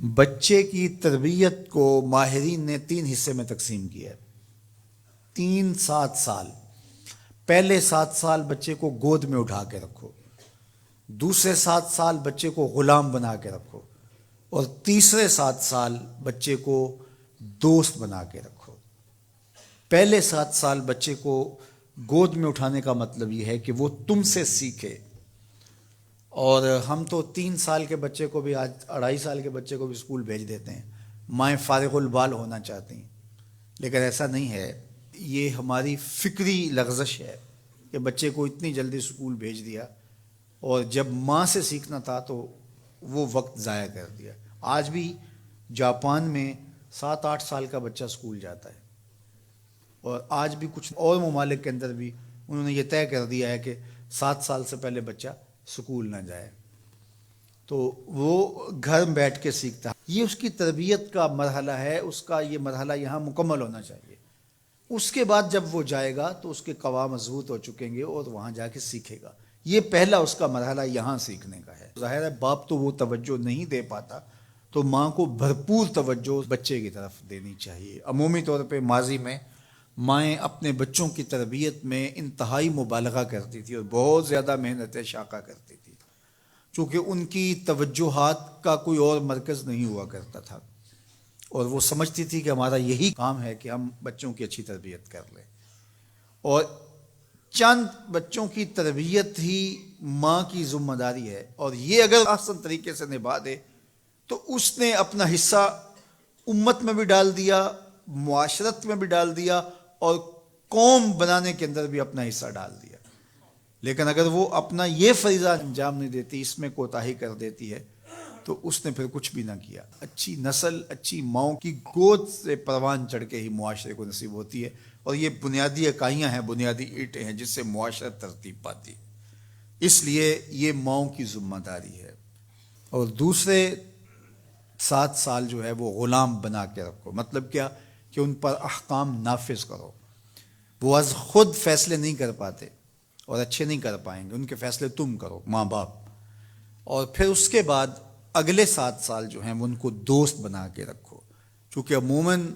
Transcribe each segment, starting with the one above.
بچے کی تربیت کو ماہرین نے 3 حصے میں تقسیم کیا ہے۔ 7 سال۔ پہلے 7 سال بچے کو گود میں اٹھا کے رکھو، دوسرے 7 سال بچے کو غلام بنا کے رکھو، اور تیسرے 7 سال بچے کو دوست بنا کے رکھو۔ پہلے 7 سال بچے کو گود میں اٹھانے کا مطلب یہ ہے کہ وہ تم سے سیکھے، اور ہم تو 3 سال کے بچے کو بھی، آج 2.5 سال کے بچے کو بھی اسکول بھیج دیتے ہیں، مائیں فارغ البال ہونا چاہتی ہیں، لیکن ایسا نہیں ہے۔ یہ ہماری فکری لغزش ہے کہ بچے کو اتنی جلدی اسکول بھیج دیا، اور جب ماں سے سیکھنا تھا تو وہ وقت ضائع کر دیا۔ آج بھی جاپان میں 7-8 سال کا بچہ اسکول جاتا ہے، اور آج بھی کچھ اور ممالک کے اندر بھی انہوں نے یہ طے کر دیا ہے کہ 7 سال سے پہلے بچہ اسکول نہ جائے، تو وہ گھر میں بیٹھ کے سیکھتا ہے۔ یہ اس کی تربیت کا مرحلہ ہے، اس کا یہ مرحلہ یہاں مکمل ہونا چاہیے۔ اس کے بعد جب وہ جائے گا تو اس کے قواعد مضبوط ہو چکیں گے اور وہاں جا کے سیکھے گا۔ یہ پہلا اس کا مرحلہ یہاں سیکھنے کا ہے۔ ظاہر ہے باپ تو وہ توجہ نہیں دے پاتا، تو ماں کو بھرپور توجہ بچے کی طرف دینی چاہیے۔ عمومی طور پہ ماضی میں مائیں اپنے بچوں کی تربیت میں انتہائی مبالغہ کرتی تھی اور بہت زیادہ محنت شاقہ کرتی تھی، چونکہ ان کی توجہات کا کوئی اور مرکز نہیں ہوا کرتا تھا، اور وہ سمجھتی تھی کہ ہمارا یہی کام ہے کہ ہم بچوں کی اچھی تربیت کر لیں، اور چند بچوں کی تربیت ہی ماں کی ذمہ داری ہے، اور یہ اگر احسن طریقے سے نبھا دے تو اس نے اپنا حصہ امت میں بھی ڈال دیا، معاشرت میں بھی ڈال دیا، اور قوم بنانے کے اندر بھی اپنا حصہ ڈال دیا۔ لیکن اگر وہ اپنا یہ فریضہ انجام نہیں دیتی، اس میں کوتاہی کر دیتی ہے، تو اس نے پھر کچھ بھی نہ کیا۔ اچھی نسل اچھی ماؤں کی گود سے پروان چڑھ کے ہی معاشرے کو نصیب ہوتی ہے، اور یہ بنیادی اکائیاں ہیں، بنیادی اینٹیں ہیں جس سے معاشرت ترتیب پاتی ہے۔ اس لیے یہ ماؤں کی ذمہ داری ہے۔ اور دوسرے 7 سال جو ہے وہ غلام بنا کے رکھو، مطلب کیا کہ ان پر احکام نافذ کرو۔ وہ از خود فیصلے نہیں کر پاتے اور اچھے نہیں کر پائیں گے، ان کے فیصلے تم کرو، ماں باپ۔ اور پھر اس کے بعد اگلے 7 سال جو ہیں وہ ان کو دوست بنا کے رکھو، چونکہ عموماً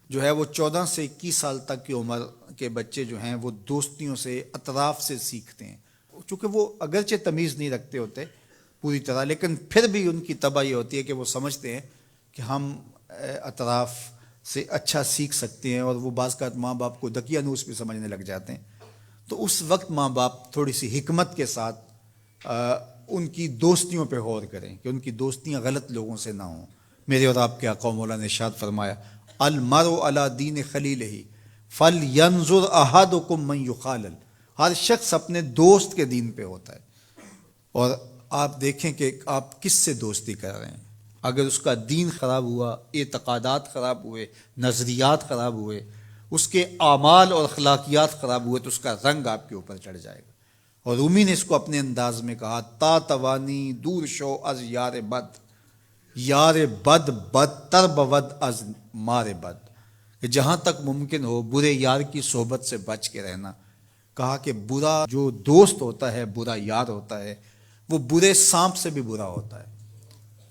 جو ہے وہ 14 سے 21 سال تک کی عمر کے بچے جو ہیں وہ دوستیوں سے، اطراف سے سیکھتے ہیں، چونکہ وہ اگرچہ تمیز نہیں رکھتے ہوتے پوری طرح، لیکن پھر بھی ان کی طبع یہ ہوتی ہے کہ وہ سمجھتے ہیں کہ ہم اطراف سے اچھا سیکھ سکتے ہیں، اور وہ بعض کا ماں باپ کو دقیانوس بھی سمجھنے لگ جاتے ہیں۔ تو اس وقت ماں باپ تھوڑی سی حکمت کے ساتھ ان کی دوستیوں پہ غور کریں کہ ان کی دوستیاں غلط لوگوں سے نہ ہوں۔ میرے اور آپ کے آقا مولا نے ارشاد فرمایا، المرء علی دین خلیلہ فلینظر احدکم من یخالل۔ ہر شخص اپنے دوست کے دین پہ ہوتا ہے، اور آپ دیکھیں کہ آپ کس سے دوستی کر رہے ہیں۔ اگر اس کا دین خراب ہوا، اعتقادات خراب ہوئے، نظریات خراب ہوئے، اس کے اعمال اور اخلاقیات خراب ہوئے، تو اس کا رنگ آپ کے اوپر چڑھ جائے گا۔ اور رومی نے اس کو اپنے انداز میں کہا، تا توانی دور شو از یار بد، یار بد بدتر بود از مار بد، کہ جہاں تک ممکن ہو برے یار کی صحبت سے بچ کے رہنا۔ کہا کہ برا جو دوست ہوتا ہے، برا یار ہوتا ہے، وہ برے سانپ سے بھی برا ہوتا ہے۔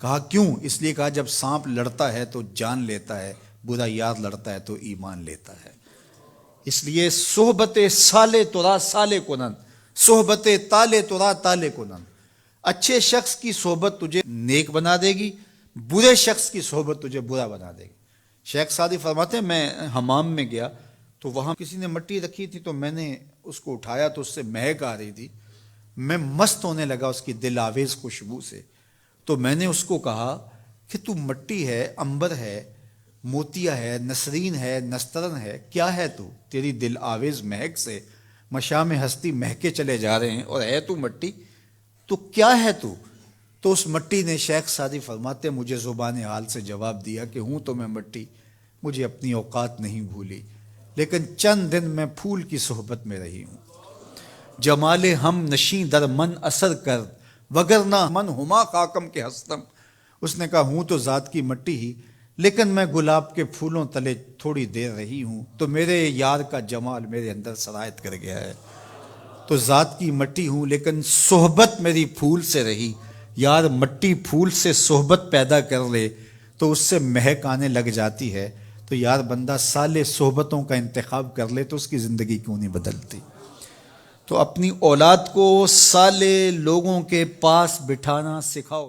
کہا کیوں؟ اس لیے کہا جب سانپ لڑتا ہے تو جان لیتا ہے، برا یار لڑتا ہے تو ایمان لیتا ہے۔ اس لیے صحبت سالے ترا سالے کنن، صحبت تالے ترا تالے کنن۔ اچھے شخص کی صحبت تجھے نیک بنا دے گی، برے شخص کی صحبت تجھے برا بنا دے گی۔ شیخ سعدی فرماتے ہیں، میں حمام میں گیا تو وہاں کسی نے مٹی رکھی تھی، تو میں نے اس کو اٹھایا تو اس سے مہک آ رہی تھی، میں مست ہونے لگا اس کی دل آویز خوشبو سے۔ تو میں نے اس کو کہا کہ تو مٹی ہے، عنبر ہے، موتیا ہے، نسرین ہے، نسترن ہے، کیا ہے تو؟ تیری دل آویز مہک سے مشام ہستی مہکے چلے جا رہے ہیں، اور ہے تو مٹی، تو کیا ہے تو؟ تو اس مٹی نے، شیخ سعدی فرماتے، مجھے زبان حال سے جواب دیا کہ ہوں تو میں مٹی، مجھے اپنی اوقات نہیں بھولی، لیکن چند دن میں پھول کی صحبت میں رہی ہوں۔ جمال ہم نشیں در من اثر کر، وگرنہ من ہما خاکم کے ہستم۔ اس نے کہا ہوں تو ذات کی مٹی ہی، لیکن میں گلاب کے پھولوں تلے تھوڑی دیر رہی ہوں تو میرے یار کا جمال میرے اندر سرایت کر گیا ہے۔ تو ذات کی مٹی ہوں لیکن صحبت میری پھول سے رہی۔ یار مٹی پھول سے صحبت پیدا کر لے تو اس سے مہک آنے لگ جاتی ہے، تو یار بندہ صالح صحبتوں کا انتخاب کر لے تو اس کی زندگی کیوں نہیں بدلتی؟ تو اپنی اولاد کو صالح لوگوں کے پاس بٹھانا سکھاؤ۔